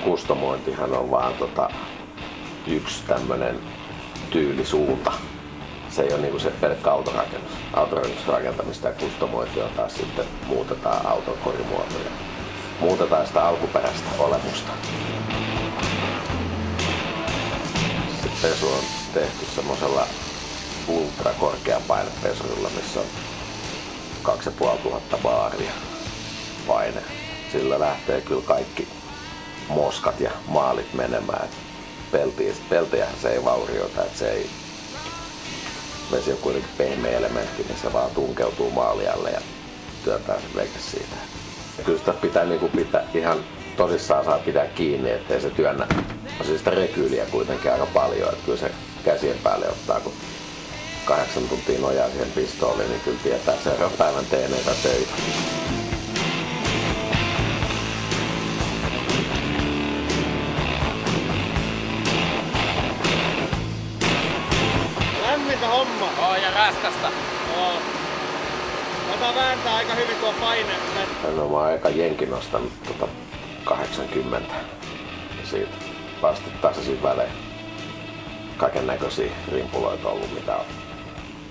kustomointihan on vaan yksi tämmönen tyylisuunta. Se ei ole niinku se pelkkä autorakennus. Autorakennusrakentamista ja kustomointi on taas sitten muutetaan auton korimuotoja. Muutetaan sitä alkuperäistä olemusta. Sitten pesu on tehty semmoisella ultrakorkean painepesurilla, missä on 2500 baaria paine. Sillä lähtee kyllä kaikki moskat ja maalit menemään. Peltejähän se ei vaurioita, että se ei... Vesi on kuitenkin pehmeä elementti, niin se vaan tunkeutuu maalialle ja työntää sen veke siitä. Ja kyllä sitä pitää, pitää ihan tosissaan saa pitää kiinni, ettei se työnnä. On siis sitä rekyyliä kuitenkin aika paljon, että kyllä se käsien päälle ottaa, kun 8 tuntia nojaa siihen pistooliin, niin kyllä tietää seuraavan päivän teeneitä töitä. Lämmintä homma. Oo, ja raskasta. Oo. Tätä vääntää aika hyvin tuo paine. No, mä oon aika jenkin nostanut 80. Ja siitä vasta tasaisin välein. Kaiken näköisiä rimpuloita ollut, mitä on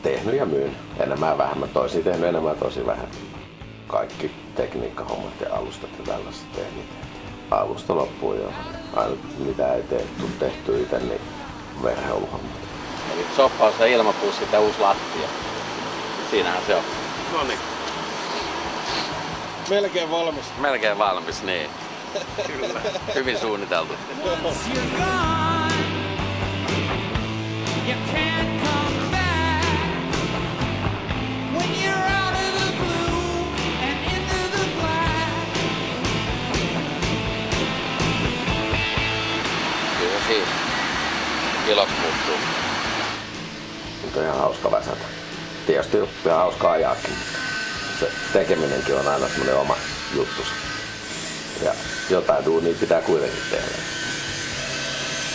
tehnyt ja myynyt. Enemmän ja vähemmän. Toisia tehnyt enemmän ja tosi vähän. Kaikki tekniikkahommat ja alustat ja tällaiset tehnyt. Alusta loppuun jo. Aina mitä ei tehty itse, niin verheiluhommat. Eli soppaus ja ilmapussi ja uusi lattia. Siinähän se on. Noniin. Melkein valmis. Melkein valmis, niin. Kyllä. Hyvin suunniteltu. Kyllä siinä ilot muuttuu. Nyt on ihan hauska väsätä. Tietysti on ihan hauska ajaakin. Se tekeminenkin on aina semmoinen oma juttus. Ja jotain duunia pitää kuitenkin tehdä.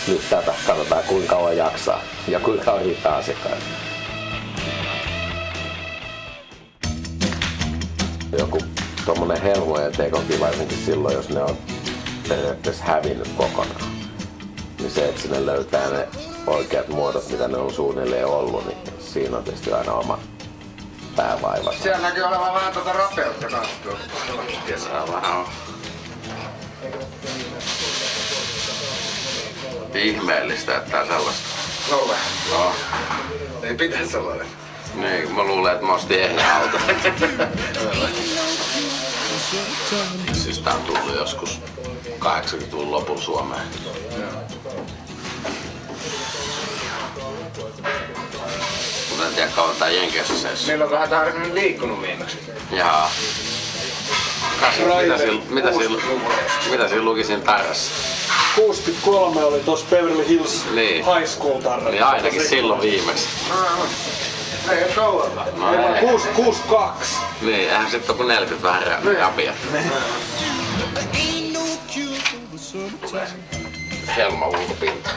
Nyt tätä katsotaan kuinka kauan jaksaa ja kuinka kauan riittää asiakkaille. Joku tommonen helmojen tekokin varsinkin silloin, jos ne on periaatteessa hävinnyt kokonaan. Niin se, että sinne löytää ne oikeat muodot, mitä ne on suunnilleen ollut, niin siinä on tietysti aina oma päävaiva. Siellä näkyy olevan vähän rapeutta kanssa tuolla. Vähän on. Ihmeellistä, että tää sellaista. No vähän. No. Ei pitää sellainen. Niin, mä luulen, että mä ostin ehjä auto. Siis tää on tullut joskus 80-luvun lopun Suomeen. Mutta en tiedä kauan tää Jenkeissä seisoo. Milloinkohan tää on liikkunut viimeksi? Jaa. Mitä siinä luki siinä tarrassa? 63 oli tossa Beverly Hills Niin. High School tarra. Niin ainakin silloin viimeksi. Ei oo kauankaan. No ei. 62. Niin, eihän sit oo kun 40 vähän rapia. Helma ulkopinta.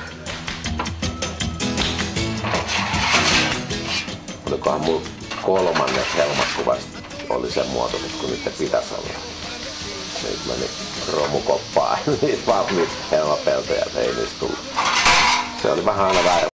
Olikohan mun kolmannet helmakuvasta oli sen muotoiset, kun niitä pitäisi olla. Niitä meni romukoppaan, niitä helmapeltoja, ei niistä tullut. Se oli vähän aina väärä.